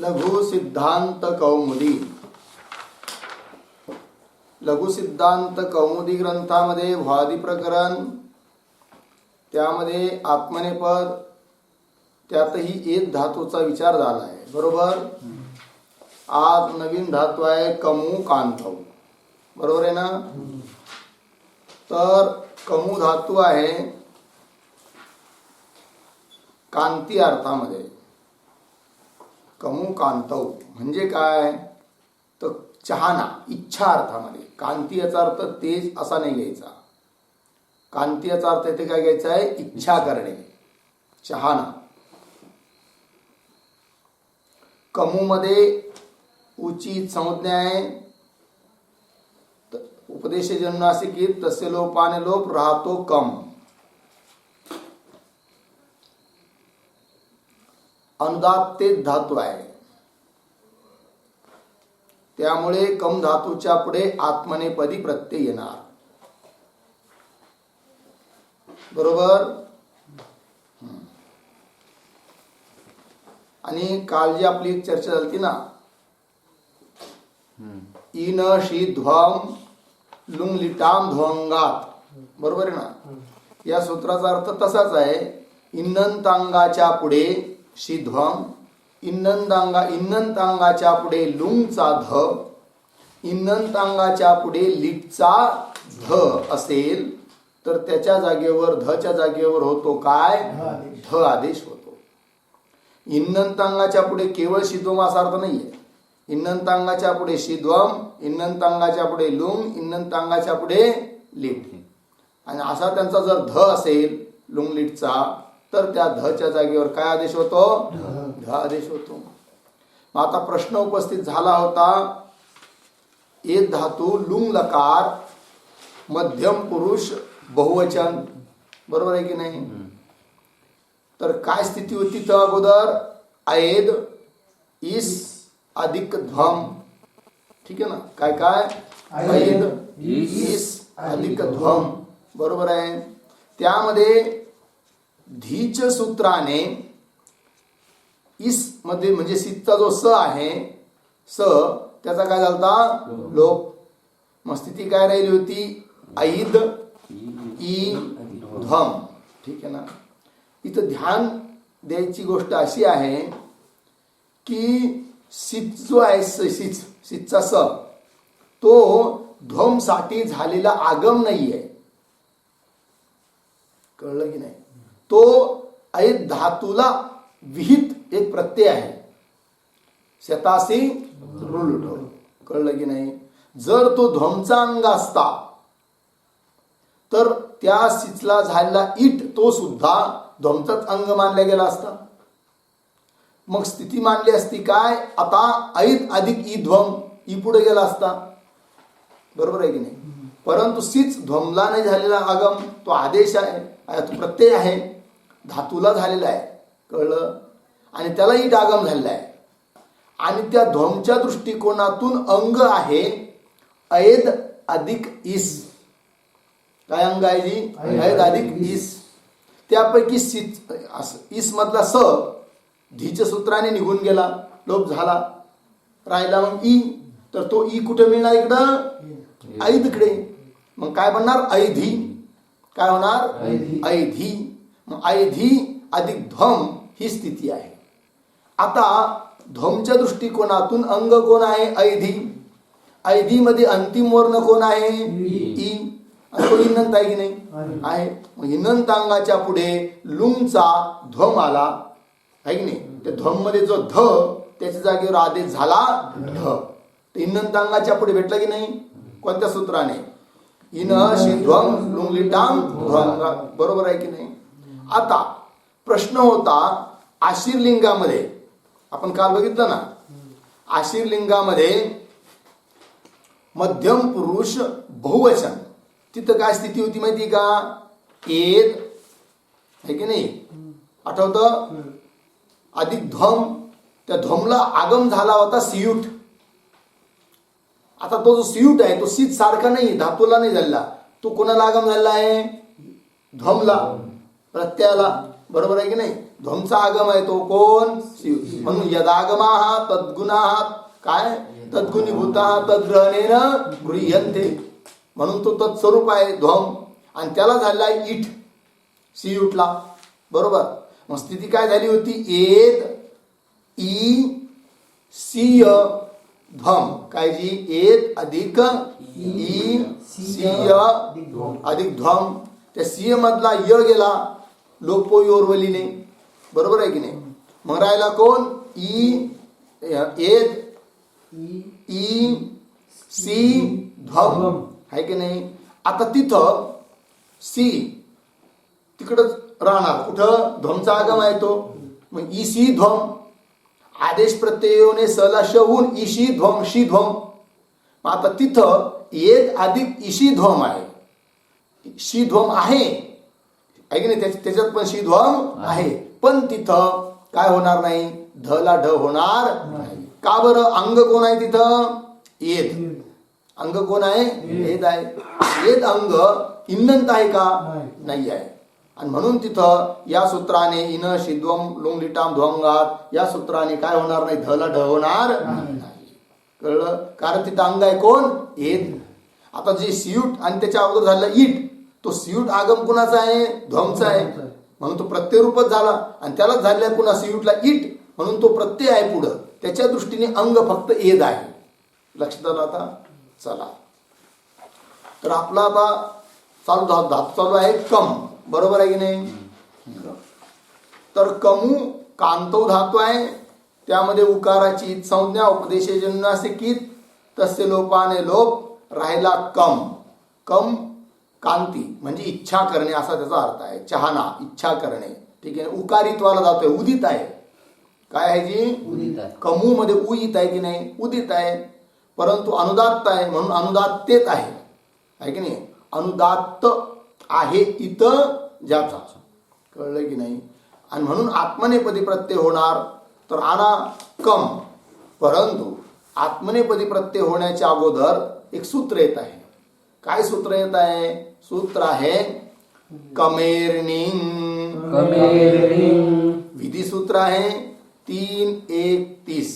लघु सिद्धांत कौमुदी. लघु सिद्धांत कौमुदी ग्रंथामध्ये भ्वादी प्रकरण, त्यामध्ये आत्मनेपद, त्यातही एक धातूचा विचार झाला आहे. बरोबर. आज नवीन धातू आहे कमू कांतव. बरोबर आहे ना. तर कमू धातू आहे कांती अर्थामध्ये. कमू कांतव म्हणजे काय तर चाहना, इच्छा अर्थामध्ये. कांती याचा अर्थ तेज असा नाही घ्यायचा. कांती याचा अर्थ इथे काय घ्यायचा आहे, इच्छा करणे, चाहना. कमू मध्ये उची संज्ञा आहे. उपदेशजन्मासिकीत तस्य लोपाने लोप राहतो कम. अनुदात्ते धातू आहे, त्यामुळे कम धातूच्या पुढे आत्मनेपदी प्रत्यय येणार. बरोबर. आणि काल जी आपली एक चर्चा झाली ना, इन शी ध्वम लुंग लिटाम ध्वंगात. बरोबर आहे ना. या सूत्राचा अर्थ तसाच आहे. इन्नंतांगाच्या पुढे शीध्वम, इन्नंतांगाच्या पुढे लुंगचा ध, इन्नंतांगाच्या पुढे लिटचा ध असेल तर त्याच्या जागेवर, धच्या जागेवर होतो काय, ध आदेश होतो. इन्नंतांगाच्या पुढे केवळ शीध्वम असा अर्थ नाहीये. इन्नंतांगाच्या पुढे शीध्वम, इन्नंतांगाच्या पुढे लुंग, इन्नंतांगाच्या पुढे लिट. आणि असा त्यांचा जर ध असेल लुंग लिटचा, तर त्या धच्या जागेवर काय आदेश होतो, ध आदेश होतो. मग आता प्रश्न उपस्थित झाला होता, एक धातू लुंग लकार, मध्यम पुरुष बहुवचन. बरोबर आहे की नाही. तर काय स्थिती होती तर अगोदर ऐद इस अधिक ध्वम. ठीक आहे ना. काय काय ऐद इस अधिक ध्वम. बरोबर आहे. त्यामध्ये धीच सूत्राने इस मध्ये म्हणजे सिचा जो स आहे, स त्याचा काय झालता लोप. मग स्थिती काय राहिली होती, ऐद ई ध्वम. ठीक आहे ना. इथं ध्यान द्यायची गोष्ट अशी आहे की सिच जो आहे, सिचचा स, तो ध्वम साठी झालेला आगम नाहीये. कळलं की नाही. तो ऐद धातूला विहित एक प्रत्यय आहे. शतासी रुलुठव. कळलं की नाही. जर तो ध्वमचा अंग असता तर त्या सिचला झालेला इट तो सुद्धा ध्वमचाच अंग मानला गेला असता. मग स्थिती मानली असती काय, आता ऐद अधिक ई ध्वम, ई पुढे गेला असता. बरोबर आहे की नाही. परंतु सिच ध्वमला नाही झालेला आगम, तो आदेश आहे, तो प्रत्यय आहे, धातूला झालेला आहे. कळलं. आणि त्याला इट आगम झालेला आहे. आणि त्या ध्वमच्या दृष्टिकोनातून अंग आहे ऐद अधिक इस. काय अंग आहे जी, ऐद अधिक इस. त्यापैकी इस मधला स धीच्या सूत्राने निघून गेला, लोप झाला, राहिला मग ई. तर तो ई कुठे मिळणार, इकडं ऐदकडे. मग काय बनणार, ऐधी. काय होणार, ऐधी. मग ऐधी अधिक ध्वम ही स्थिती आहे. आता ध्वमच्या दृष्टिकोनातून अंग कोण आहे, ऐधी. ऐधी मध्ये अंतिम वर्ण कोण आहे, ई. आणि तो इन्नंत आहे की नाही, आहे. मग इन्नंतांगाच्या पुढे लुंगचा ध्वम आला आहे की नाही. त्या ध्वम मध्ये जो ध, त्याच्या जागेवर आदेश झाला ढ. इन्नंतांगाच्या पुढे भेटला की नाही, कोणत्या सूत्राने, इन शीध्वम लुंग लिटाम ध्वंगा. बरोबर आहे की नाही. आता प्रश्न होता आशीर लिंगामध्ये, आपण काल बघितलं ना, आशीर लिंगामध्ये मध्यम पुरुष बहुवचन, तिथं काय स्थिती होती माहिती का, एद आहे की नाही, आठवतं, अधिक ध्वम. त्या ध्वमला आगम झाला होता सियूट. आता तो जो सियूट आहे तो सीत सारखा नाही, धातूला नाही झाला. तो कोणाला आगम झाला आहे, ध्वमला, प्रत्ययाला. बरोबर आहे की नाही. ध्वंचा आगम आहे तो कोण, सियूट. म्हणून यदागमा तद्गुणा काय तद्गुणीभूता तद्ग्रहणेन गृह्यन्ते. म्हणून तो तत्स्वरूप आहे ध्वम आणि त्याला झालेला आहे इठ सियूटला. बरोबर. मग स्थिती काय झाली होती, एद ई सीय ध्वम. काय जी एद अधिक ई सीय अधिक ध्वम. त्या सीय मधला य गेला लोपोई ओरवलीने. बरोबर आहे की नाही. मग राहिला कोण ई एद ई सी ध्वम आहे की नाही. आता तिथं सी तिकडच राहणार. कुठं ध्वमचा आगम आहे तो. मग ई सी ध्वम आदेश प्रत्ययोने सला शवून ईशी ध्वम शी ध्वम. आता तिथं एद अधिक ईशी ध्वम आहे. शी ध्वम आहे की नाही. त्याच्यात पण शी ध्वम आहे. पण तिथं काय होणार नाही, धला ढ होणार नाही. का बरं. अंग कोण आहे तिथं, एद. अंग कोण आहे, एद आहे. एद अंग इन्नंत आहे का, नाही आहे. आणि म्हणून तिथं या सूत्राने इन शिद्वम लोंगलिटाम ध्वंगात या सूत्राने काय होणार नाही, धला ढ होणार नाही. कळलं. कारण तिथं अंग आहे कोण, एद. आता जे सियूट आणि त्याच्या अगोदर झालं इट, तो सियूट आगम कुणाचा आहे, ध्वमचा आहे. म्हणून तो प्रत्यय रूपच झाला. आणि त्यालाच झालेला पुन्हा सियूटला इट, म्हणून तो प्रत्यय आहे पुढं. त्याच्या दृष्टीने अंग फक्त एद आहे. लक्षात आलं. आता चला, तर आपला आता चालू धातू चालू आहे कम. बरोबर आहे की नाही. तर कमू कांतव धातू आहे. त्यामध्ये उकाराची संज्ञा उपदेशजन्यासिकीत तस्य लोपाने लोप राहिला कम. कम कांती म्हणजे इच्छा करणे असा त्याचा अर्थ आहे. चाहना, इच्छा करणे. ठीक आहे. उकारित्वाला जातोय, उदित आहे. काय आहे जी, उदित आहे. कमू मध्ये उदित आहे की नाही, उदित आहे. परंतु अनुदात्त आहे म्हणून अनुदात्तेत आहे की नाही. अनुदात्त आहे इथं ज्याचा. कळलं की नाही. आणि म्हणून आत्मनेपदी प्रत्यय होणार. तर आणा कम. परंतु आत्मनेपदी प्रत्यय होण्याच्या अगोदर एक सूत्र येत आहे. काय सूत्र येत आहे, सूत्र आहे कमेर्निंग. विधी सूत्र आहे 3:1:30.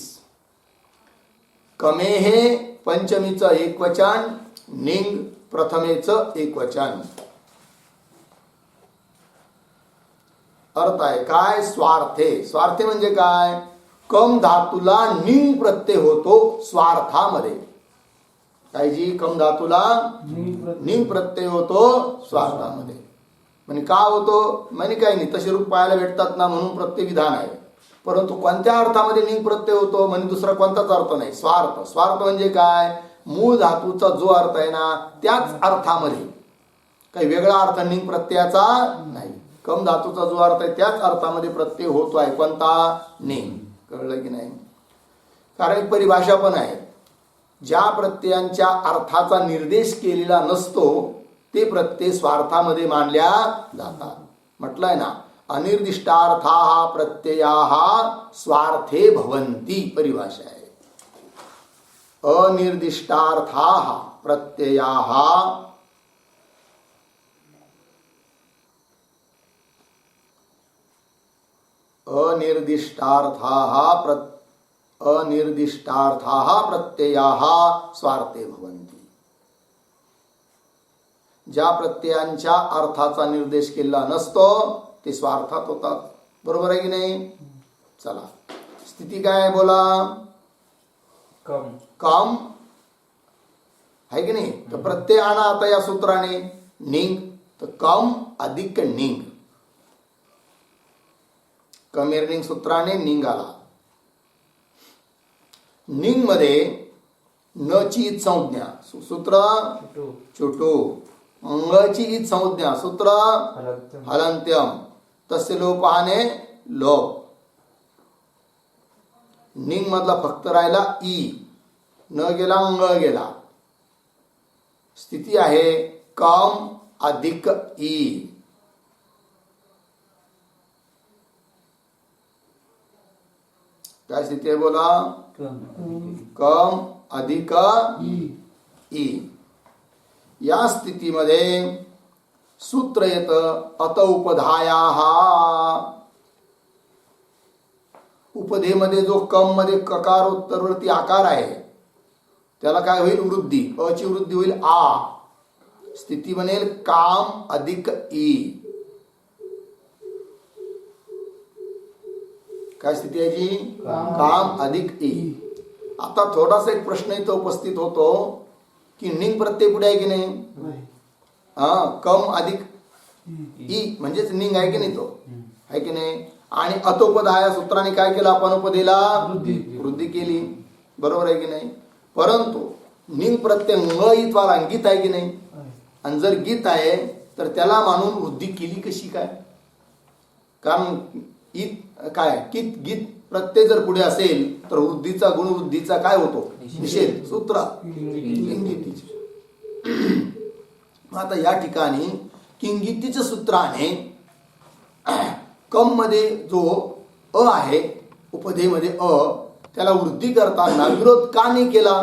कमे हे पंचमीचं एकवचन, निंग प्रथमेचं एकवचन. अर्थ आहे काय, स्वार्थे. स्वार्थे म्हणजे काय, कम धातूला निंग प्रत्यय होतो स्वार्थामध्ये. काय जी, कम धातूला निंग प्रत्यय होतो स्वार्थामध्ये. म्हणजे का होतो, म्हणजे काही नाही, तसे रूप पाहायला भेटतात ना म्हणून प्रत्यय विधान आहे. परंतु कोणत्या अर्थामध्ये निंग प्रत्यय होतो, म्हणजे दुसरा कोणताच अर्थ नाही. स्वार्थ. स्वार्थ म्हणजे काय, मूळ धातूचा जो अर्थ आहे ना त्याच अर्थामध्ये. काही वेगळा अर्थ निंग प्रत्ययाचा नाही. कम धातूचा जो अर्थ आहे त्याच अर्थामध्ये प्रत्यय होतो आहे. कोणता, निंग. कळलं की नाही. कारण एक परिभाषा पण आहे. ज्या प्रत्ययांच्या अर्थाचा निर्देश केलेला नसतो ते प्रत्यय स्वार्थामध्ये मानल्या जातात. म्हटलंय ना, अनिर्दिष्टार्थाः प्रत्ययाः स्वार्थे भवन्ति. परिभाषा आहे. अनिर्दिष्टार्थाः प्रत्ययाः अनिर्दिष्टार्थाः प्रत्ययाः स्वार्थे भवन्ति. ज्या प्रत्ययांच्या अर्थाचा निर्देश केलेला नसतो ते स्वार्थात होतात. बरोबर आहे की नाही. चला, स्थिती काय आहे बोला. कम. कम आहे की नाही. तर प्रत्यय आणा आता या सूत्राने. निंग, तर कम अधिक निंग. कमेर्निंग सूत्राने निंग आला. निंग मध्ये न ची ईद संज्ञा सूत्र चुटू. अंगची ईद संज्ञा सूत्र हलंत्यम. तस्य लोपाने लोप. निंग मधला फक्त राहिला ई. न गेला, अंग गेला. स्थिती आहे कम अधिक ई. काय स्थिती आहे बोला. कम अधिक ई. या स्थितीमध्ये सूत्र येतं अत उपधायाः. उपधेमध्ये जो कम मध्ये ककारोत्तरवर्ती आकार आहे त्याला काय होईल? वृद्धी. अची वृद्धी होईल आ. स्थिती बनेल काम अधिक ई. काय स्थिती आहे जी? काम अधिक ई. आता थोडासा एक प्रश्न इथं उपस्थित होतो की निंग प्रत्यय पुढे आहे की नाही? कम अधिक ई म्हणजेच निंग आहे की नाही? तो आहे की नाही? आणि अतोपद हा या सूत्राने काय केलं? आपण उपदेला वृद्धी केली. बरोबर आहे की नाही? परंतु निंग प्रत्यय म इथवाला गीत आहे की नाही? आणि जर गीत आहे तर त्याला मानून वृद्धी केली कशी काय? कारण इत काय कित गीत प्रत्यय जर पुढे असेल तर वृद्धीचा गुणवृद्धीचा काय होतो? निषेध. सूत्र किंगितीचे. आता या ठिकाणी किंगितीच्या सूत्राने कम मध्ये जो अ आहे उपधेमध्ये त्याला वृद्धी करताना विरोध का नाही केला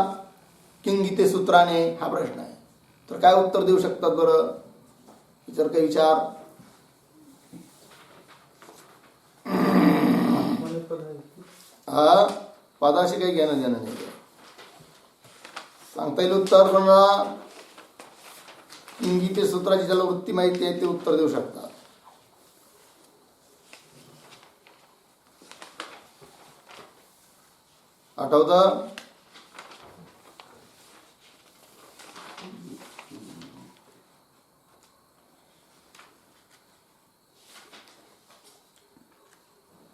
किंगिते सूत्राने? हा प्रश्न आहे. तर काय उत्तर देऊ शकतात बरं? जर काही विचार पदाशी काही घेणं देणं नाही. सांगता येईल उत्तर कोणाला? किंगिते सूत्राची ज्याला वृत्ती माहिती आहे ते उत्तर देऊ शकतात. आठवतं?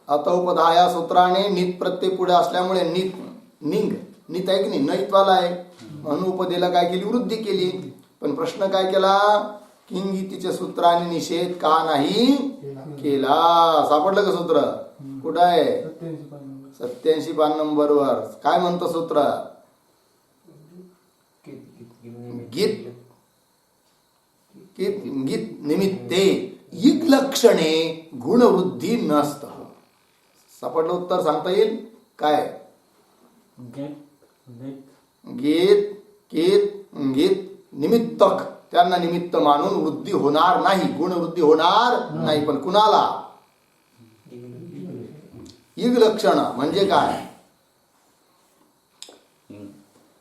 आता उपधा या सूत्राने नित प्रत्यय पुढे असल्यामुळे निंग नित आहे की नाही? नईतवाला आहे म्हणून उपदेला काय केली? वृद्धी केली. पण प्रश्न काय केला? किंगितीच्या सूत्राने निषेध का नाही केला? सापडलं का सूत्र? कुठं आहे? 87 पान नंबरवर. काय म्हणतं सूत्र? गीत गीत निमित्ते इक लक्षणे गुणवृद्धी नसत. सापडलं उत्तर? सांगता येईल काय? गीत गीत गीत निमित्तक त्यांना निमित्त मानून वृद्धी होणार नाही, गुणवृद्धी होणार नाही. पण कुणाला? इग लक्षण म्हणजे काय?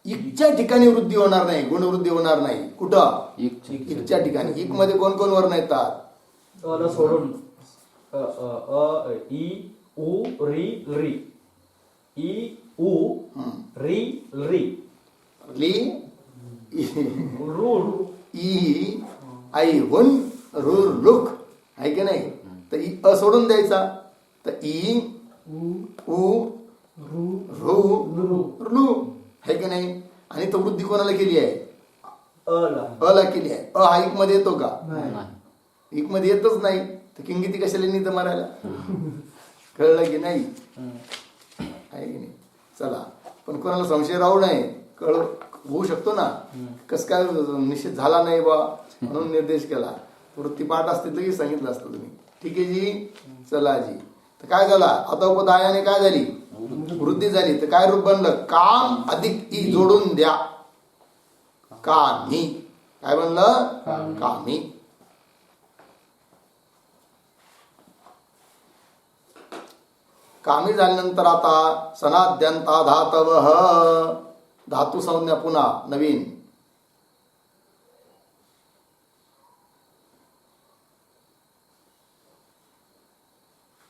इकच्या ठिकाणी वृद्धी होणार नाही, गुणवृद्धी होणार नाही. कुठं? इकच्या ठिकाणी. इक मध्ये कोण कोण वर्ण येतात? सोडून ई उ री री. ई उ री री. ली रू ई आई हुन रुर लुक आहे की नाही? तर ई अ सोडून द्यायचा. तर ई उ रू लू आहे की नाही? आणि तो वृद्धी कोणाला केली आहे? अला केली आहे. अ हा इक मध्ये येतो का? इक मध्ये येतच नाही. तर किंगिती कशाला नित मारायला? कळलं की नाही? आहे की नाही? चला, पण कोणाला संशय राहू नये. होऊ शकतो ना, कस काय निश्चित झाला नाही बा म्हणून निर्देश केला. वृत्ती पाठ असते तरी सांगितलं असतं तुम्ही. ठीक आहे जी? चला जी. तर काय झाला? आता उपदायाने काय झाली? वृद्धी झाली. तर काय रूप बनलं? काम अधिक ई जोडून द्या. कामी. काय बनलं? कामी. कामी झाल्यानंतर आता सनाद्यंता धातव धातू संज्ञा पुन्हा नवीन.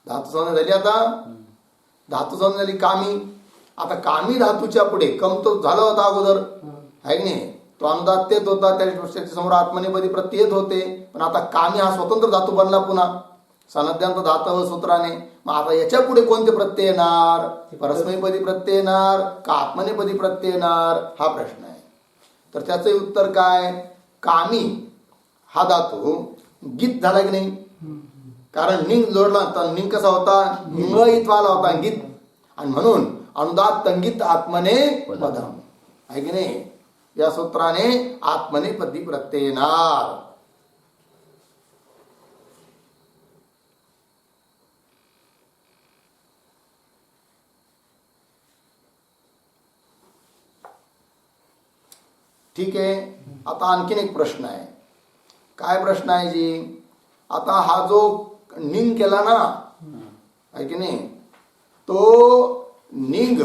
धातू संज्ञा झाली. आता धातू संज्ञा झाली कामी. आता कामी धातूच्या पुढे कम तो झाला होता अगोदर आहे की नाही? तो अनुदात तेच होता, त्याच्या समोर आत्मनेपदी प्रत्यय येत होते. पण आता कामी हा स्वतंत्र धातू बनला पुन्हा सनाद्यंत धातव सूत्राने. मग आता याच्या पुढे कोणते प्रत्यय येणार? परस्मैपदी प्रत्यय येणार का आत्मनेपदी प्रत्यय येणार? हा प्रश्न आहे. तर त्याचे उत्तर काय? कामी हा धातू गीत झाला की नाही? कारण निंग जोडला तर निंग कसा होता? निंगईत्वाला होता गीत. आणि म्हणून अनुदात तंगित आत्मने पदम आहे की नाही? या सूत्राने आत्मनेपदी प्रत्यय येणार. ठीक आहे. आता आणखीन एक प्रश्न आहे. काय प्रश्न आहे जी? आता हा जो निंग केला ना आहे की नाही? तो निंग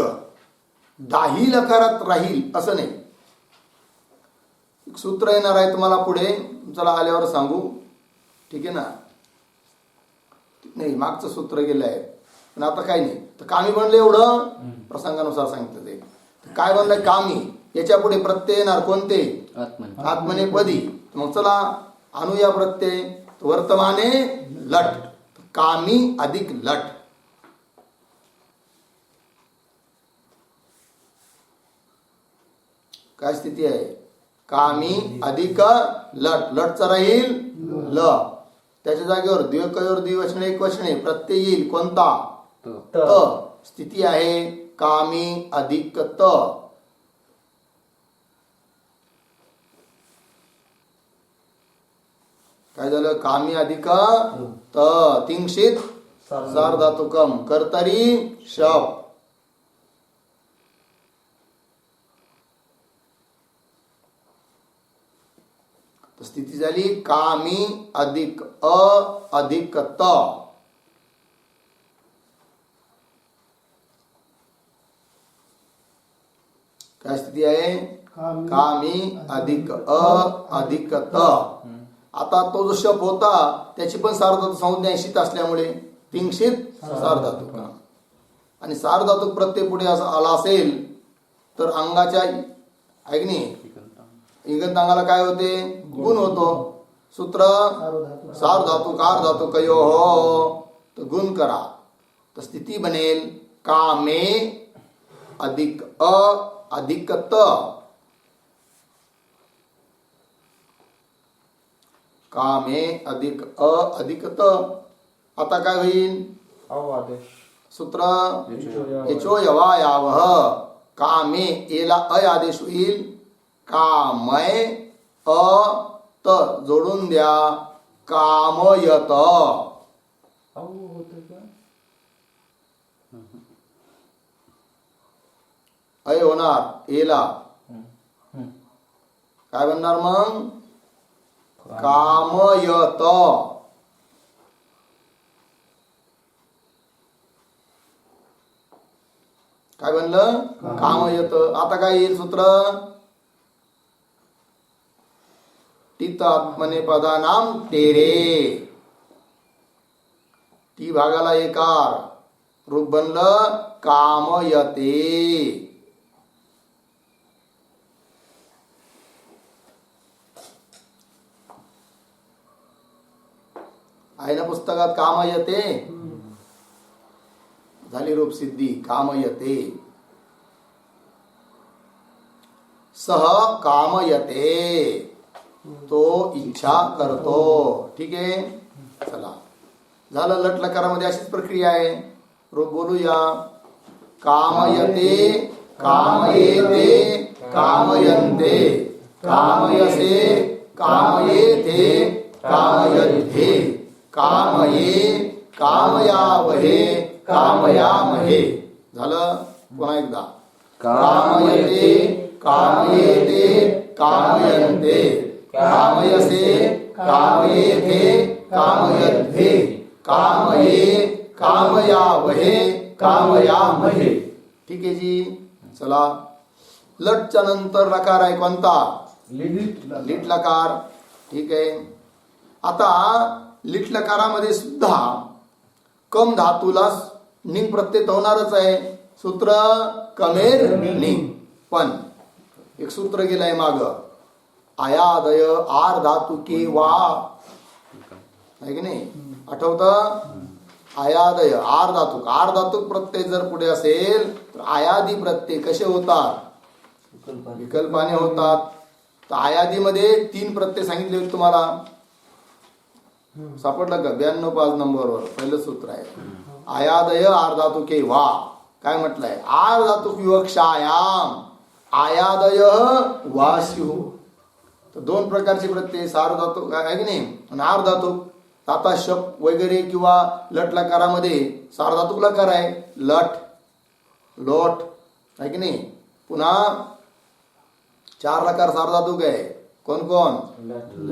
दाही लकारात राहील असं नाही. एक सूत्र येणार आहे तुम्हाला पुढे, चला आल्यावर सांगू, ठीक आहे ना. नाही मागचं सूत्र गेलं आहे, पण आता काही नाही. तर कामी बनलं एवढं प्रसंगानुसार सांगितलं ते. तर काय बनलंय कामी, याच्या पुढे प्रत्यय येणार कोणते, आत्मनेपदी. मग चला आणूया प्रत्यय. वर्तमाने लट, कामी अधिक लट. काय स्थिती आहे, कामी अधिक लट. लटचा राहील ल, त्याच्या जागेवर द्विकयोर द्विवचने एक वचने प्रत्यय येईल कोणता, त. स्थिती आहे कामी अधिक त. काय झालं, कामी अधिक त. तिंशित सार्धातुकम कर्तरी शप. स्थिती झाली कामी अधिक अ अधिक त. काय स्थिती आहे, कामी अधिक अ अधिक त. आता तो जो शप होता त्याची पण सार्वधातुक संज्ञा शीत असल्यामुळे तिंशित सार्वधातुक. आणि सार्वधातुक प्रत्यय पुढे आला असेल तर अंगाच्या ऐकणे इगंतांगाला काय होते, गुण होतो. सूत्र सार्वधातुक आर्धातुकयो हो, तर गुण करा. तर स्थिती बनेल कामे अधिक अ अधिक त. कामे अधिक अ अधिक त. आता काय होईल, सूत्र यचो यवायावह. कामे एला अय आदेश होईल, कामय अ त जोडून द्या, कामयत. अय होणार एला, काय बनणार मग, कामयत. काय बनलं, कामयत. आता काय येईल सूत्र, टित आत्मने पदानाम तेरे. टी भागाला एकार, रूप बनलं कामयते. आहे ना पुस्तकात कामयते, झाली रूप सिद्धी कामयते. सह कामयते, तो इच्छा करतो. ठीक आहे, चला झालं. लट लकारामध्ये अशीच प्रक्रिया आहे. रूप बोलूया, कामयते कामयेते कामयन्ते कामयसे कामयेते कामयन्ते कामये कामयावहे कामयामहे. झालं. पुन्हा एकदा, कामयते कामयेते कामयन्ते कामयसे कामयेते कामयन्ते कामये कामयावहे कामयामहे. ठीक आहे जी. चला, लटच्या नंतर लकार आहे कोणता, लिट लकार. ठीक आहे. आता लिट लकारामध्ये सुद्धा कम धातूला निंग प्रत्यय होणारच आहे. सूत्र कमेर निंग. पण एक सूत्र गेलंय माग, आयादय आर धातुके वा, आहे की नाही, आठवतं. आयादय आर धातुक, आर धातुक प्रत्यय जर पुढे असेल तर आयादी प्रत्यय कसे होतात, विकल्पाने होतात. तर आयादीमध्ये 3 प्रत्यय सांगितले होते तुम्हाला, सापडलं का, 92 नंबरवर पहिलं सूत्र आहे. आयादय आर धातुके वा. काय म्हटलंय, आर धातुक विवक्षायाम आयादय वास्यु. तर 2 प्रकारचे प्रत्यय, सार्वधातुक आहे की नाही आणि आर धातुक. आता शप वगैरे किंवा लट लकारामध्ये सार्वधातुक लकार आहे, लट लोट, आहे की नाही. पुन्हा 4 लकार सार्वधातुक आहे, कोण कोण,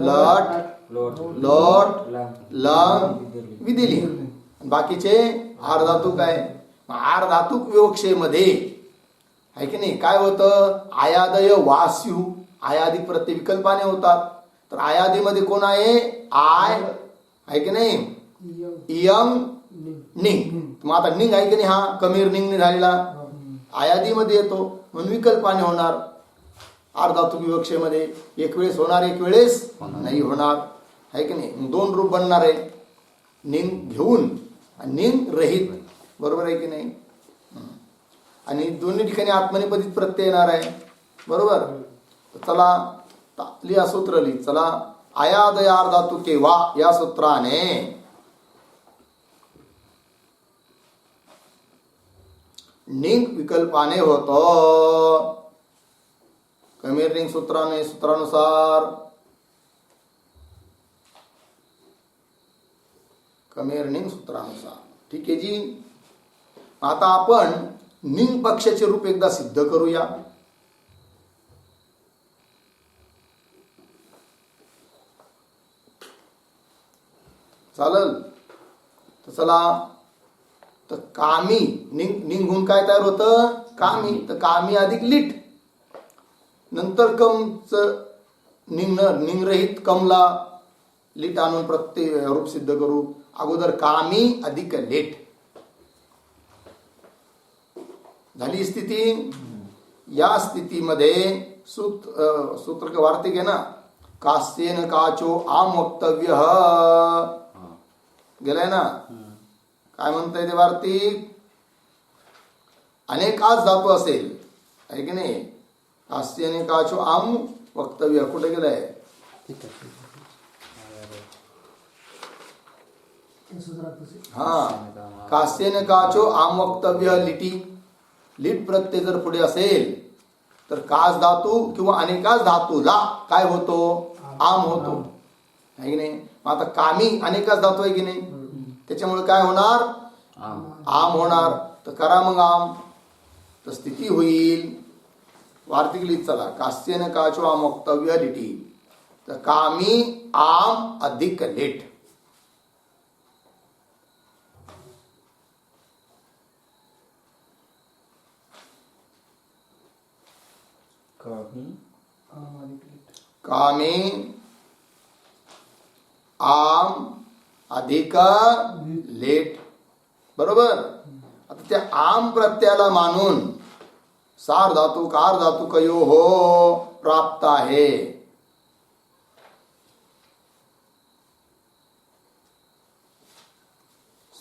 लट लोट लंग विदिली. बाकीचे आर्धातुक आहे. आर्धातुक विवक्षेमध्ये आहे की नाही काय होतं, आयादय वास्यू, आयादी प्रत्यय विकल्पाने होतात. तर आयादीमध्ये कोण आहे, आय आहे की नाही, इयंग निंग. मग आता निंग आहे की नाही, हा कमीर निंगने झालेला आयादीमध्ये येतो म्हणून विकल्पाने होणार. आर्धातुक विवक्षेमध्ये एक वेळेस होणार, एक वेळेस नाही होणार आहे की नाही. मग दोन रूप बनणार आहे, निंग घेऊन आणि निंग रहित. बरोबर आहे की नाही. आणि दोन्ही ठिकाणी आत्मनेपदीत प्रत्यय येणार आहे. बरोबर. चला लिहा सूत्र लिही. चला आयादय आर्धातुके वा या सूत्राने निंग विकल्पाने होतो. कमीर निंग सूत्रानुसार कमीर निंग सूत्रानुसार. ठीक आहे जी. आता आपण निंग पक्षाचे रूप एकदा सिद्ध करूया. चालल. तर चला, तर कामी निंगहून काय तयार होतं, कामी. तर कामी अधिक लिट, नंतर कमच निंगरहित कमला लिट आणून प्रत्यय रूप सिद्ध करू. अगोदर कामी अधिक लेट झाली स्थिती. या स्थितीमध्ये सूत्र वार्तिक आहे ना, कास्येन काचो आम वक्तव्य गेलाय ना. काय म्हणताय ते वार्तिक, अनेकाच धातू असेल आहे की नाही. कास्येन काचो आम वक्तव्य कुठे गेलाय, हा कास्येन काचो आम वक्तव्य लिटी. लिट प्रत्यय जर पुढे असेल तर काच धातू किंवा अनेकाच धातूला काय होतो, आम होतो आहे की नाही. आता कामी अनेकाच धातू आहे की नाही, त्याच्यामुळे काय होणार, आम होणार. तर करा मग आम. तर स्थिती होईल वार्तिक लिहित चला, कास्येन काचो आम वक्तव्य लिटी. तर कामी आम अधिक लेट. कामे आम अधिक लेट. बरोबर. आता त्या आम प्रत्ययाला मानून सार धातू कार धातू कयो हो प्राप्त आहे.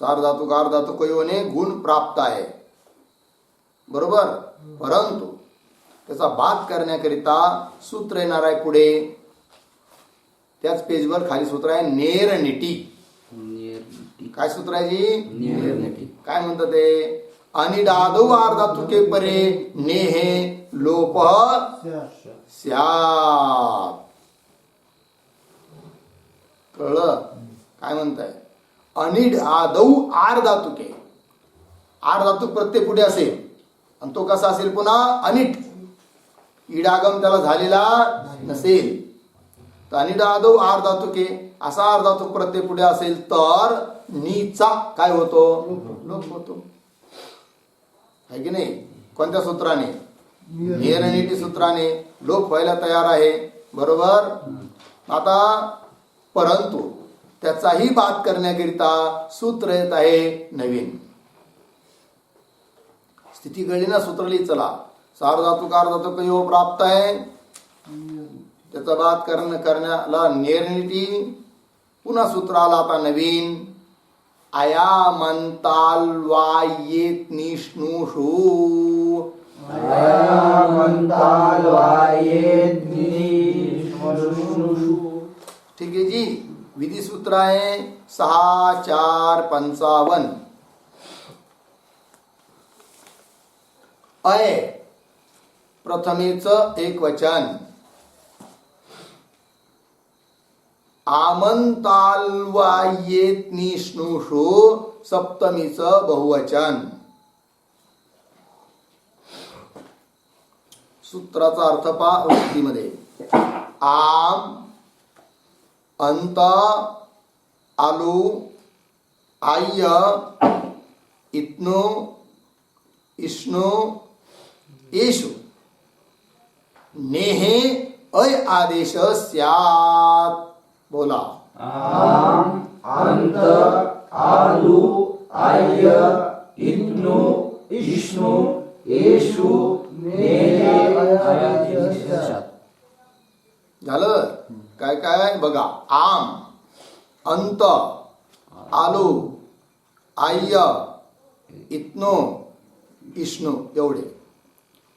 सार धातू कार धातू कयोने गुण प्राप्त आहे. बरोबर. परंतु त्याचा बाद करण्याकरिता सूत्र येणार आहे पुढे. त्याच पेजवर खाली सूत्र आहे नेरनिटी. काय सूत्र आहे जी, नेरनिटी. काय म्हणतात ते, अनिडादो आर्धातुके परे नेहे लोप स्यात्. कळलं काय म्हणताय. अनिड आदौ आर्धातुके, आर्धातुक प्रत्यय पुढे असेल आणि तो कसा असेल पुन्हा अनिट, इडागम त्याला झालेला नसेल. तर अनिडादो आर्धातुके असा आर्धातुक प्रत्यय पुढे असेल तर नीचा काय होतो, लोप होतो आहे की नाही. कोणत्या सूत्राने, नेरनिटी सूत्राने लोप व्हायला तयार आहे. बरोबर. आता परंतु त्याचाही बाद करण्याकरिता सूत्र येत आहे नवीन. स्थिती कळली ना. सूत्र लिहित चला, सार धातू कार धातू कयो प्राप्त आहे, त्याचा बाद करण्याला नेरनिटी. पुन्हा सूत्र आला आता नवीन, अयामंताल वायेत निष्णुषु. ठीक आहे जी. विधी सूत्र आहे 6-4-55. अय प्रथमेच एक वचन, आमंताल्वायेत निष्णुषु सप्तमीच बहुवचन. सूत्राचा अर्थ पहा वृत्तीमध्ये, आम अंत आलू आय्य इत्नु इष्णू येषु नेहे अय आदेश स्यात्. बोला. आम अंत आलू आय इत्नु इष्णु येषु नेहे अयादिशात. झालं. काय काय बघा. आम, अंत, आलू, आय्य, इत्नो, इष्णू एवढे.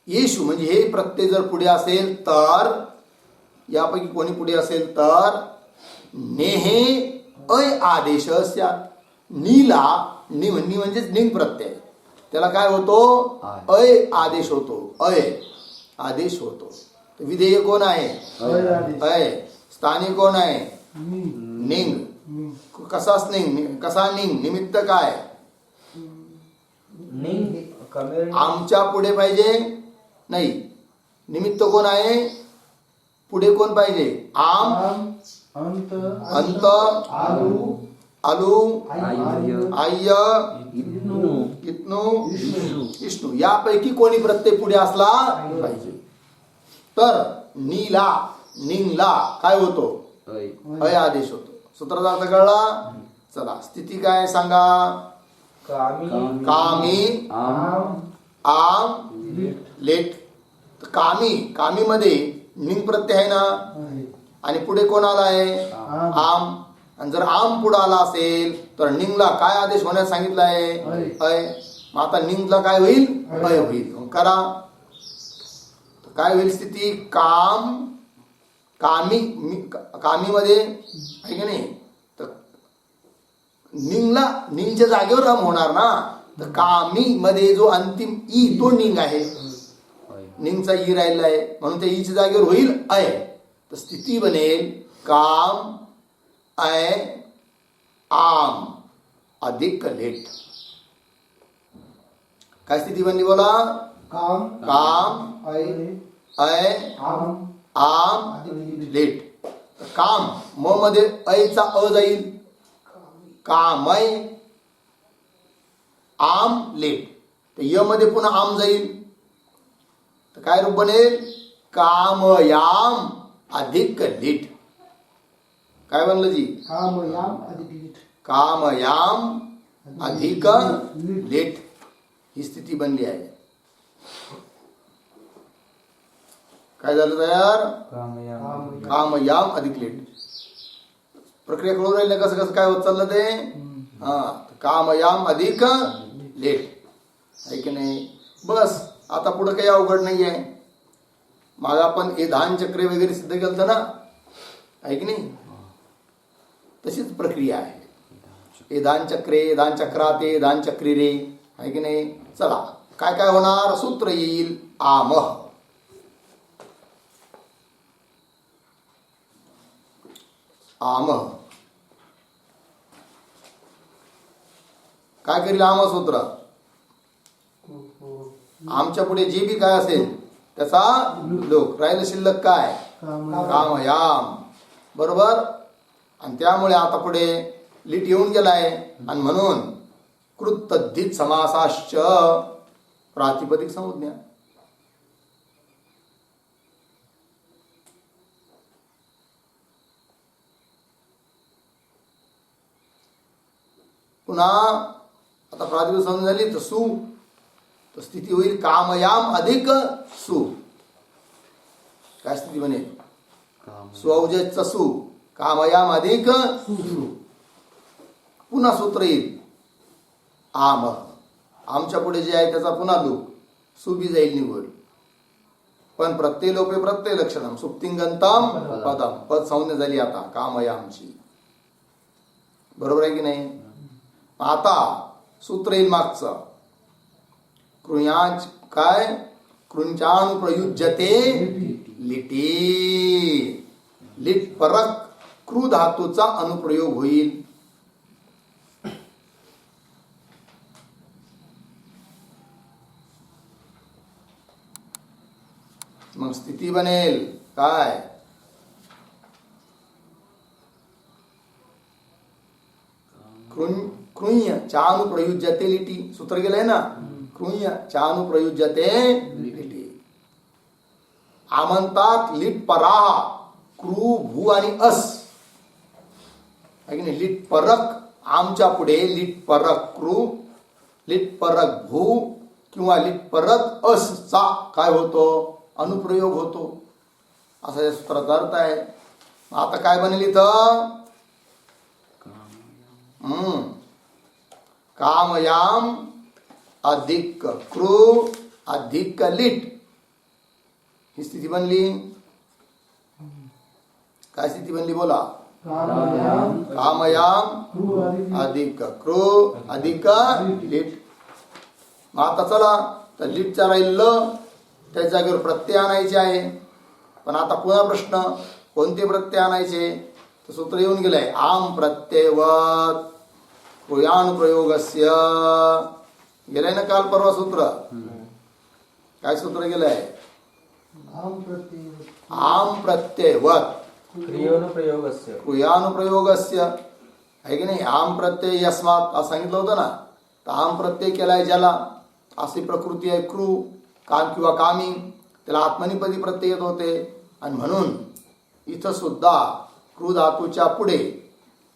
येशू म्हणजे हे प्रत्यय जर पुढे असेल तर, यापैकी कोणी पुढे असेल तर नेहे अय आदेश स्यात्. नीला नि म्हणजेच निंग प्रत्यय, त्याला काय होतो? अय आदेश होतो. अय आदेश होतो. विधेय कोण आहे? अय. स्थानिक कोण आहे? निंग. कसा निंग? कसा निंग? निमित्त काय? आमच्या पुढे पाहिजे नाही. निमित्त कोण आहे? पुढे कोण पाहिजे? आम, अंत, आलू, आय्य, इत्नु, इष्णू यापैकी कोणी प्रत्यय पुढे असला पाहिजे. तर नीला, निंगला काय होतो? अय आदेश होतो. सूत्राचा अर्थ कळला? चला. स्थिती काय सांगा? कामी, आम, लेट. कामी, कामी मध्ये निंग प्रत्यय आहे ना, आणि पुढे कोण आला आहे? आम. आणि जर आम पुढे आला असेल तर निंगला काय आदेश होण्यास सांगितलं आहे? अय. मग आता निंगला काय होईल? अय होईल. करा. काय होईल स्थिती? काम, कामी, कामी मध्ये आहे की नाही, तर निंगला निंगच्या जागेवर रम होणार ना. तर कामी मध्ये जो अंतिम ई तो निंग आहे. निंगचा ई राहिला आहे म्हणून त्या ईच्या जागेवर होईल अय. तर स्थिती बनेल काम, अय, आम अधिक लेट. काय स्थिती बनली बोला? काम, अय, आम, लेट. काम म मध्ये अयचा अ जाईल. कामय, आम, लेट. तर य मध्ये पुन्हा आम जाईल. तर काय रूप बनेल? कामयाम अधिक लेट. काय बनलं जी? कामयाम अधिक लेट. ही स्थिती बनली आहे. काय झालं तयार? कामयाम अधिक लेट. प्रक्रिया कळून राहिली कसं कसं काय होत चाललं ते? कामयाम अधिक लेट आहे की नाही? बस. आता पुढे काही अवघड नाही आहे. मग आपण हे धान चक्रे वगैरे सिद्ध केलं ना, आहे की नाही? तशीच प्रक्रिया आहे. हे दान चक्रे, दान चक्राते, दान चक्री रे, आहे की नाही? चला. काय काय होणार? सूत्र येईल आम. आम काय करील? आम सूत्र. आमच्या पुढे जे बी काय असेल त्याचा लोक राहिलं शिल्लक काय? कामयाम. बरोबर. आणि त्यामुळे आता पुढे लीट येऊन गेलाय आणि म्हणून कृतद्धित समासाश्च प्रातिपदिक संज्ञा. पुन्हा आता प्रातिपदिक संज्ञा झाली तर सु, तर स्थिती होईल कामयाम अधिक सु. काय स्थिती बनेल? स्वौजचा सु, कामयाम अधिक सु. पुन्हा सूत्र येईल आम. आमच्या पुढे जे आहे त्याचा पुन्हा लोक सुबी जाईल निवड. पण प्रत्यय लोपे प्रत्यय लक्षणम सुप्तिंगंतम पदम. पद संज्ञा झाली आता कामयामची. बरोबर आहे की नाही? आता सूत्र येईल मागचं. कृयांच काय? कृंचानुप्रयुज्यते लिटी. लिट परक कृ धातूचा अनुप्रयोग होईल. मग स्थिती बनेल काय? कृञ् चानुप्रयुज्यते लिटी. सूत्र गेलंय ना. कृञ चानुप्रयुज्यते लिटी. आमंतात लिट पराह क्रू भू आणि अस आहे की नाही. लिट परक आमच्या पुढे लिट परक क्रू, लिट परक भू किंवा लिट परक अस चा काय होतो, अनुप्रयोग होतो. असा या सूत्राचा अर्थ आहे. आता काय बनेल इथं, कामयाम अधिक क्रू अधिक लिट, ही स्थिती बनली. काय स्थिती बनली बोला, कामयाम अधिक क्रू अधिक लिट. मग आता चला तर लिटचा राहिलं त्या जागेवर प्रत्यय आणायचे आहे. पण आता पुन्हा प्रश्न, कोणते प्रत्यय आणायचे, तर सूत्र येऊन गेलंय आम प्रत्ययवत क्रियानुप्रयोगस्य. गेलंय ना काल परवा सूत्र. काय सूत्र गेलंय, आम प्रत्ययवत क्रियानुप्रयोगस्य क्रियानुप्रयोगस्य आहे की नाही. आम प्रत्यय यस्मात असं सांगितलं होतं ना. तर आम प्रत्यय केलाय ज्याला, अशी प्रकृती आहे क्रू काम किंवा कामी, त्याला आत्मनिपदी प्रत्यय येत होते. आणि म्हणून इथं सुद्धा क्रू धातूच्या पुढे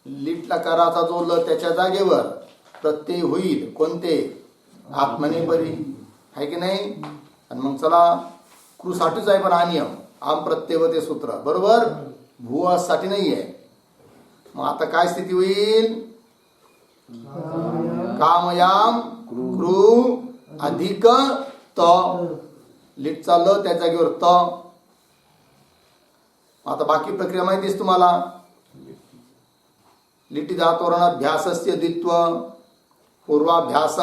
लिट लकाराचा जो ल त्याच्या जागेवर प्रत्यय होईल. कोणते, आत्मनेपदी आहे की नाही. आणि मग चला क्रू साठीच आहे पण हा नियम आम प्रत्यय व ते सूत्र बरोबर, भू साठी नाही आहे. मग आता काय स्थिती होईल, कामयाम क्रू अधिक त, लिट चाललं त्या जागेवर त. आता बाकी प्रक्रिया माहितीच तुम्हाला. लिटी धातोरणाभ्यासस्य द्वित्व पूर्वाभ्यास,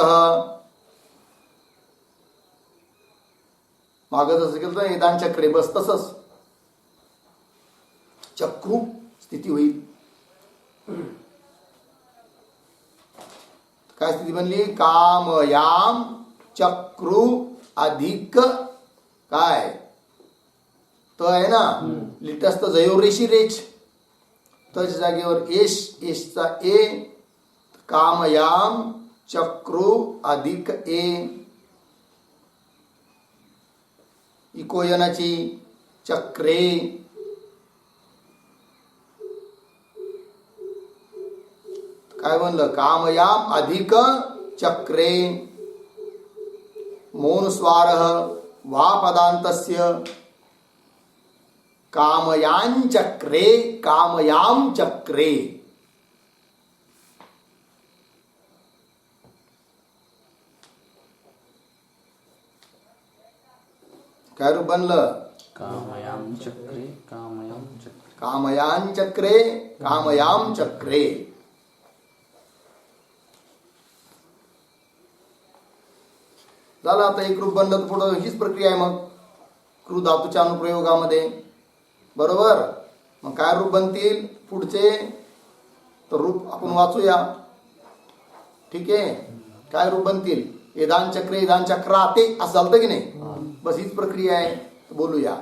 मागं जसं केलं तर निदान चक्रे बस तसंच चक्रू स्थिती होईल. काय स्थिती बनली, कामयाम चक्रू अधिक काय त आहे ना, लिटस्त जयोर रेशी रेच, तच्या जागेवर एश एशचा ए, कामयाम चक्रू अधिक ए. इकोयनाची चक्रे, काय म्हणलं, कामयाम अधिक चक्रे. मौन स्वारः वा पदांतस्य कामयांचक्रे कामयाम चक्रे. काय रूप बनलं, कामयाम चक्रे कामयाम चक्रे कामयांचक्रे कामयाम चक्रे. झालं. आता एक रूप बनलं तर पुढं हीच प्रक्रिया आहे. मग क्रू धातूच्या अनुप्रयोगामध्ये बरोबर. मग काय रूप बनतील पुढचे, तर रूप आपण वाचूया. ठीक आहे, काय रूप बनतील, एदान चक्रे एदान चक्राते असं चालतं की नाही. बस हीच प्रक्रिया आहे. बोलूया,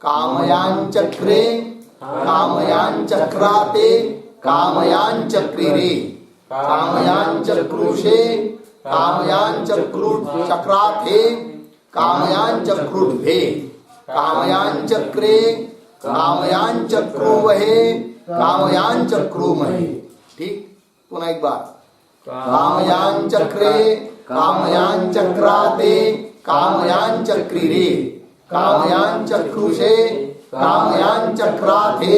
कामयान चक्रे कामयान चक्राते कामयान चक्रिरे कामयान चक्रुषे कामयान चक्राथे कामयान चक्रुड्भे कामयान चक्रे कामयान चक्रुवहे कामयान चक्रुमहे. ठीक, पुन्हा एक बार, कामयान चक्रे कामयान चक्राते कामयान चक्रिरे कामयान चक्रुषे कामयान चक्राथे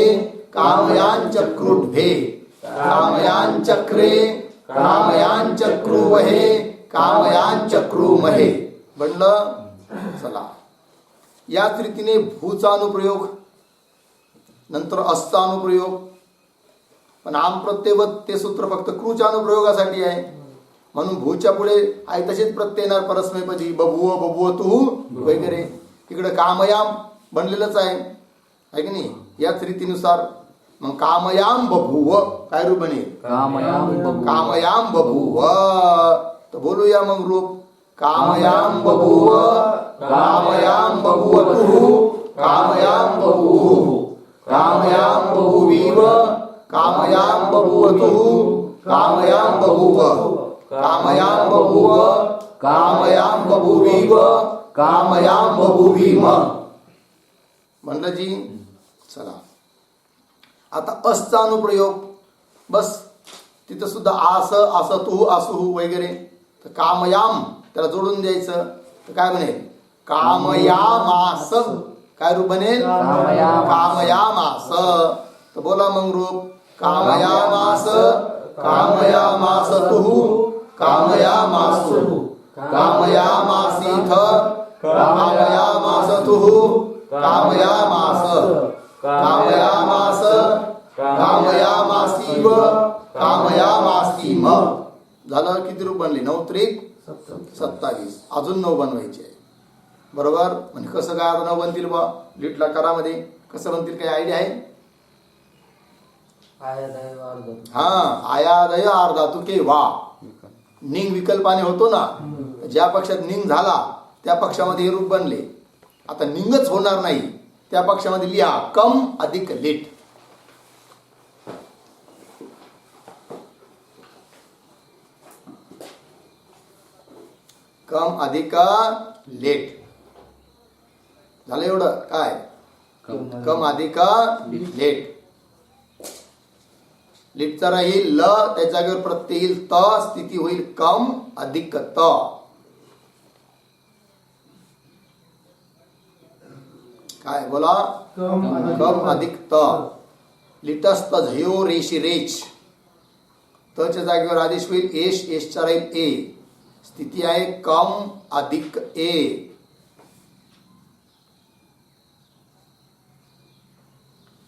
कामयान चक्रुड्भे कामयान चक्रे कामयान चक्रुवहे कामयान चक्रुमहे. बनलं. चला, याच रीतीने भूचा अनुप्रयोग, नंतर असचा अनुप्रयोग. पण आम प्रत्ययवत ते सूत्र फक्त क्रूच्या अनुप्रयोगासाठी आहे. म्हणून भूच्या पुढे आहे तसेच प्रत्यय येणार परस्मैपदी, बभुव बभुवतु वगैरे. इकडे कामयाम बनलेलंच आहे की नाही. याच रीतीनुसार मग कामयाम बभुव काय रूप बनेल, कामयाम बभुव. तर बोलूया मग रूप, कामयाम बभुव कामयाम बभुवतु कामयाम बभुः कामयाम बभुवीव कामयाम बभुवतु कामयाम बभुव कामयाम बभुव कामयाम बभूवीव कामयाम बभूवीम. म्हणलं जी. चला आता असचा अनुप्रयोग. बस तिथं सुद्धा आस असतु असुहू वगैरे. तर कामयाम त्याला जोडून द्यायचं. तर काय बनेल? कामयामास. काय रूप बनेल? कामयामास. तर बोला मग रूप. कामयामास कामयामासतुहू कामयामासुहू कामयामासीथ कामयामासतुहू कामयामास कामयामास कामयामासीव कामयामासीम. झालं. किती रूप बनले? 9 त्रिक 27. अजून 9 बनवायचे आहे. बरोबर. म्हणजे कसं काय आता 9 बनतील बा लिटला करामध्ये? कसं बनतील? काही आयडिया आहे? हा. आयादय अर्धातुके वा. निंग विकल्पाने होतो ना. ज्या पक्षात निंग झाला त्या पक्षामध्ये हे रूप बनले. आता निंगच होणार नाही त्या पक्षामध्ये लिहा कम अधिक लेट. कम अधिक लेट. झालं एवढं. काय? कम अधिक लेट. लिटचा राहील ल, त्याच्या जागेवर प्रत्यय येईल त, स्थिती होईल कम अधिक त. काय बोला? कम अधिक त. लिटस्त झयो रेशी रेच. तच्या जागेवर आदेश होईल एश, एशचा राहील ए. स्थिती आहे कम अधिक ए.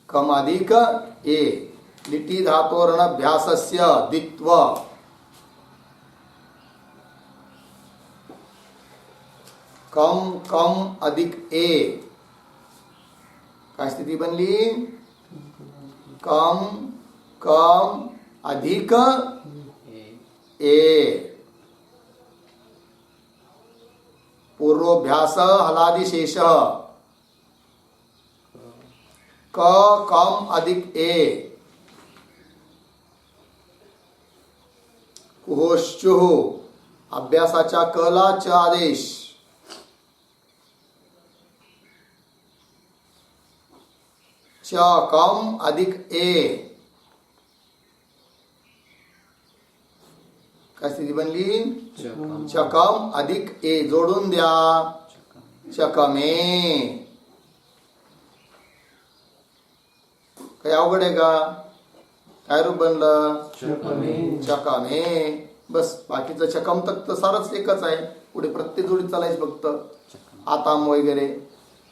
कम अधिक ए. लिटी धातोरणाभ्यासस्य द्वित्व. कम कम अधिक ए. काय स्थिती बनली? कम कम अधिक ए. पूर्वोभ्यास हलादिशेष. क कम अधिक ए. कुहोश्चुः. अभ्यासाच्या कला च आदेश. च कम अधिक ए. काय स्थिती बनली? चकम अधिक ए. जोडून द्या. चकमे. काही अवघड आहे का? काय रूप बनलं? चकमे. बस. बाकीचं चकम तक तर सारच एकच आहे. पुढे प्रत्येक जोडीत चालायचं फक्त. आताम वगैरे.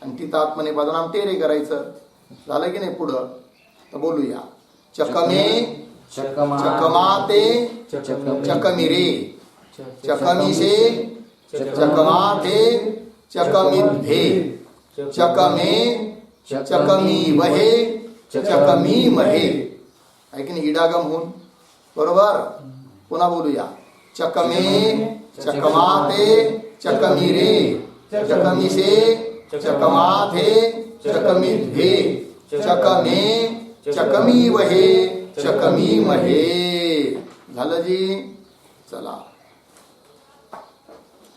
आणि तिथं आत्मने पदनाम तेरे करायचं. झालं की नाही? पुढं तर बोलूया. चकमे चकमाते चकमिरे चकमिशे चकमाते चकमिद्भे चकमे चकमीवहे चकमीमहे. आहे की नाही? इडागम होऊन. बरोबर. पुन्हा बोलूया. चकमे चकमाते चकमिरे चकमिशे चकमाथे चकमिद्भे चकमे चकमीवहे चकमीमहे. झालं जी. चला.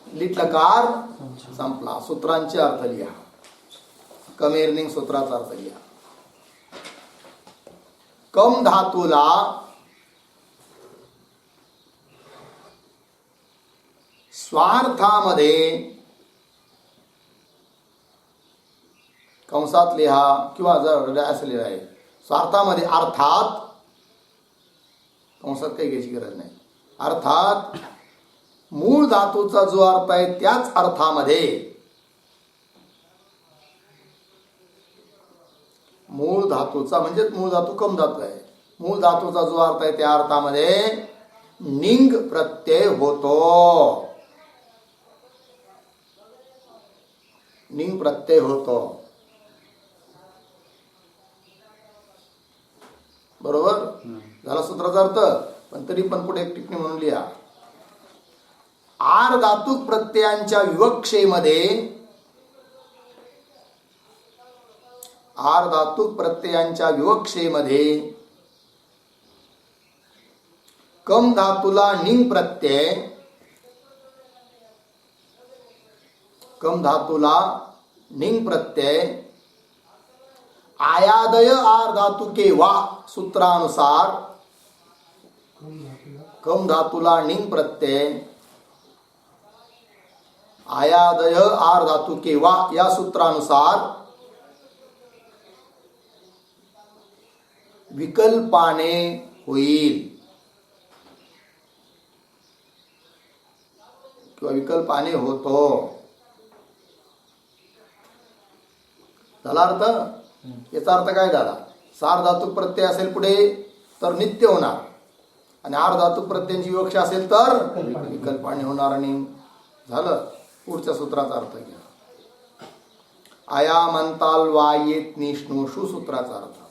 लिट लकार संपला. सूत्रांचे अर्थ लिहा. कमेरनिंग सूत्राचा अर्थ लिहा. कम धातूला स्वार्थामध्ये कंसात लिहा किंवा जर असं लिहिलं आहे स्वार्थामध्ये अर्थात. कंसात काही घ्यायची गरज नाही. अर्थात मूळ धातूचा जो अर्थ आहे त्याच अर्थामध्ये मूळ धातूचा म्हणजे मूळ धातू कम धातू आहे. मूळ धातूचा जो अर्थ आहे त्या अर्थामध्ये निंग प्रत्यय होतो. निंग प्रत्यय होतो. बरोबर. झाला सूत्राचा अर्थ. पण तरी पण पुढे एक टिप्पणी म्हणून लिहा. आर धातुक प्रत्ययांच्या विवक्षेमध्ये आर धातुक प्रत्ययांच्या विवक्षेमध्ये कम धातूला निंग प्रत्यय कम धातूला निंग प्रत्यय, आयादय आर धातू के वा सूत्रानुसार कम धातूला निंग प्रत्यय, आयादय आर धातू के वा या सूत्रानुसार विकल्पाने होईल किंवा विकल्पाने होतो. झाला अर्थ. याचा अर्थ काय झाला? सार धातू प्रत्यय असेल पुढे तर नित्य होणार, आणि आर धातू प्रत्ययांची विवक्षा असेल तर विकल्पाने होणार. आणि झालं. पुढच्या सूत्राचा अर्थ घ्या. आया म्हणताल वा येत निष्णू शू सूत्राचा अर्थ.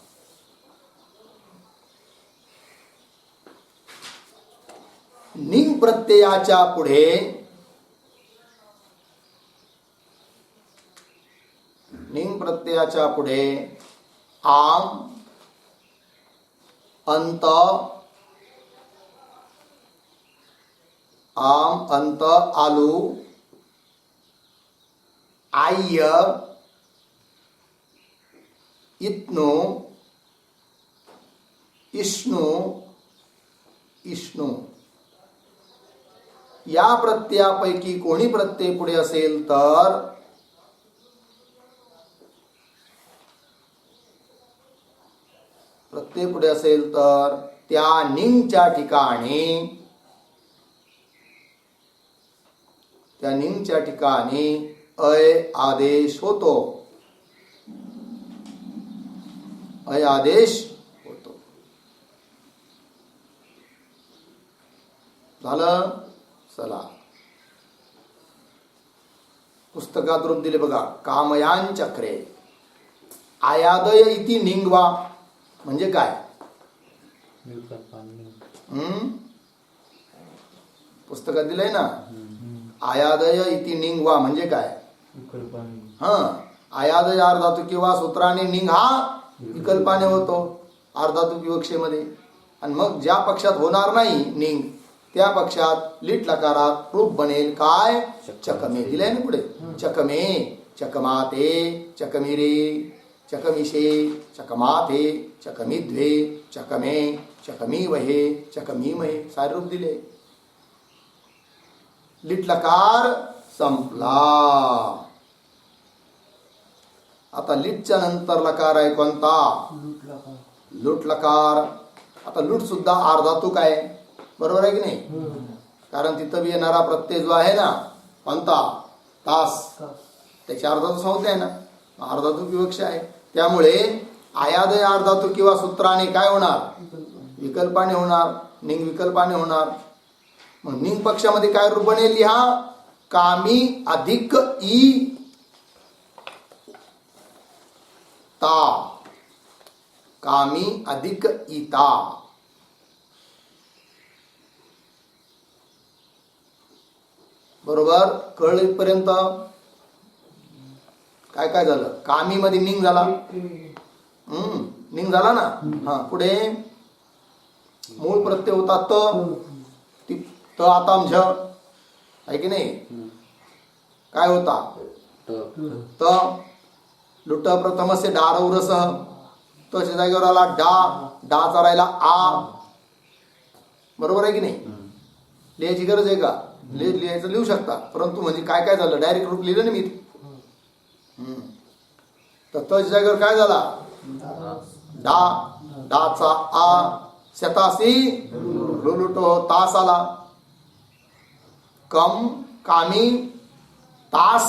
निंग प्रत्ययाच्या पुढे आम, अंत, आलू, आय्य, इत्नु, इष्णु, या प्रत्ययापैकी कोणी प्रत्यय पुढे असेल तर त्या निंगच्या ठिकाणी अय आदेश होतो. झालं. चला, पुस्तकात रूप दिले बघा. कामयान चक्रे आयादय इति निंगवा म्हणजे काय? पुस्तकात दिलंय ना. आयादय इति निंगवा म्हणजे काय? आयादय आर धातू किंवा सूत्राने, निंग हा विकल्पाने होतो आर धातू विवक्षेमध्ये. आणि मग ज्या पक्षात होणार नाही निंग त्या पक्षात लिट लकारात रूप बनेल काय? चकमे. दिलंय ना पुढे. चकमे, चकमाते, चकमिरे, चकमिशे, चकमाथे, चकमिद्वे, चकमे, चकमीवहे, चकमीमहे सारे रूप दिले. लिट लकार संपला. आता लिटच्या नंतर लकार आहे कोणता? लुट लकार. आता लुट सुद्धा आर धातू काय? बरोबर आहे की नाही? कारण तिथं बी येणारा प्रत्यय जो आहे ना कोणता? तास. त्याची आर धातू संज्ञा आहे ना, आर धातू विवक्षा आहे. त्यामुळे आयादय आर धातू किंवा सूत्राने काय होणार? विकल्पाने होणार. निंग विकल्पाने होणार. मग निंग पक्षामध्ये काय रूप बनेल? लिहा. कामी अधिक ई ता. कामी अधिक इता. बरोबर. कळलं इथपर्यंत? काय काय झालं? कामी मध्ये निंग झाला. निंग झाला ना. हा, पुढे मूळ प्रत्यय होता त आता झ आहे की नाही? काय होता? त. लुट प्रथमस्य डारौरसः. तच्या जागेवर आला डा. डाचा राहिला आ. बरोबर आहे की नाही? लिहायची गरज आहे का? लिहायचं लिहू शकता, परंतु म्हणजे काय काय झालं? डायरेक्ट रूप लिहिलं ना मी. तर तच्या जागेवर काय झाला? डा. डाचा आ. शतासी लुलुटो तास आला. कम, कामी, तास,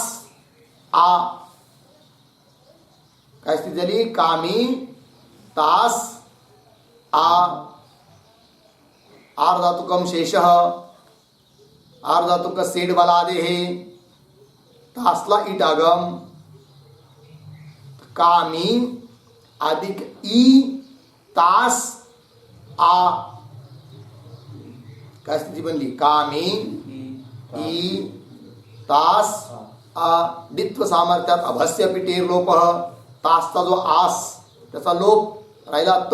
आ. काय स्थिती झाली? कामी, तास, आ. आर धातु कम शेष. आर धातु का सेड वाला आदे है. तासला इट आगम. कामी अधिक ई तास आ. काय स्थिती बनली? कामी ई तास आ. डित्व सामर्थ्यात अभस्य पिटेर लोप. तासचा जो आस त्याचा लोप राहिला त.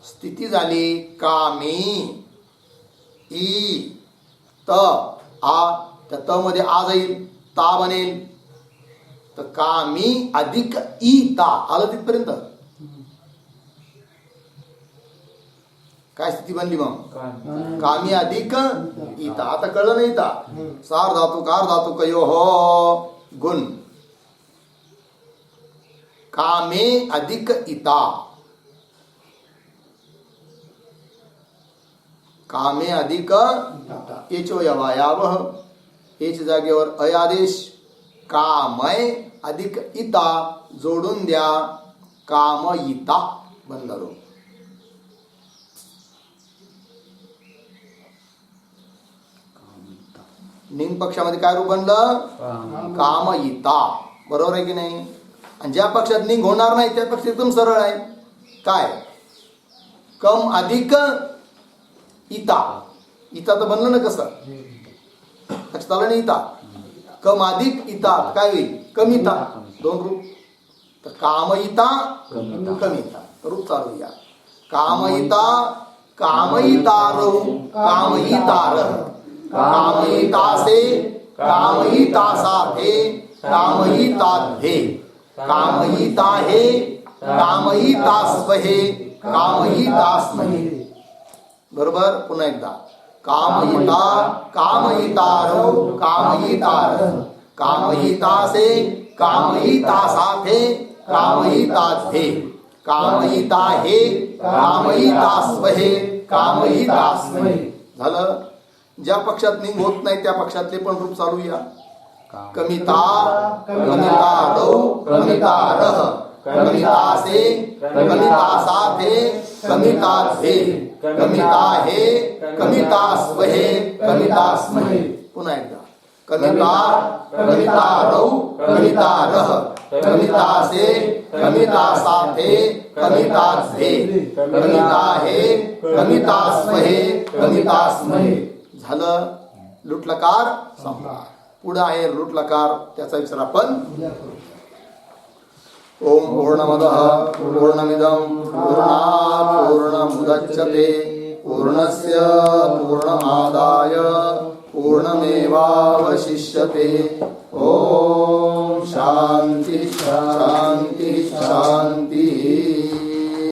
स्थिती झाली कामी ई त आ. त्या त मध्ये आ जाईल. ता बनेल. तर कामी अधिक ईता आलं तिथपर्यंत. काय स्थिती बनली मग? कामी अधिक ईता. आता कळलं नाही ता. सार धातू कार धातू कयो हो गुण. कामे अधिक ईता. कामे अधिक एचो यवायावह. एच जागेवर अयादेश. कामय अधिक इता जोडून द्या. कामयिता बनलं रूप. निंग पक्षामध्ये काय रूप बनलं? कामयिता. बरोबर आहे की नाही? आणि ज्या पक्षात निंग होणार नाही त्या पक्ष एकदम सरळ आहे. काय? कम अधिक इता. इता तर बनलं ना कसं? लक्षात आलं नाही? इता कम अधिक इता काय होईल? कमिता. दोन रूप. तर कामयिता कमिता रूप चालू या. कामयिता कामयितारौ कामयितारः. कामयिता से कामयिता साथे कामयिताध्ये. कामयिता हे कामयिता स्वहे कामयितास्महे. बरोबर? पुन्हा एकदा. कामयिता कामयितारौ कामयितारः. कामयिता से कामयिता साथे कामयिताध्ये. कामयिता हे कामयिता स्वहे कामयितास्महे. झालं. ज्या पक्षात निंग होत नाही त्या पक्षातले पण रूप चालू या. कमिता कमितारौ कमितारः. कमिता से कमिता साथे कमिताध्ये. कमिता हे कमिता स्वहे कमितास्महे. पुन्हा एकदा. कमिता कमितारौ कमितारः. कमिता से कमिता साथे कमिताध्ये. कमिता हे कमिता स्वहे कमितास्महे. झालं. लुटलकार संपला. पुढे आहे लुटलकार. त्याचा विचार आपण ओम पूर्णमदः पूर्णमिदं पूर्णात् पूर्णमुदच्यते पूर्णस्य पूर्णमादाय पूर्णमेवावशिष्यते. ओम शांति शांति शांति.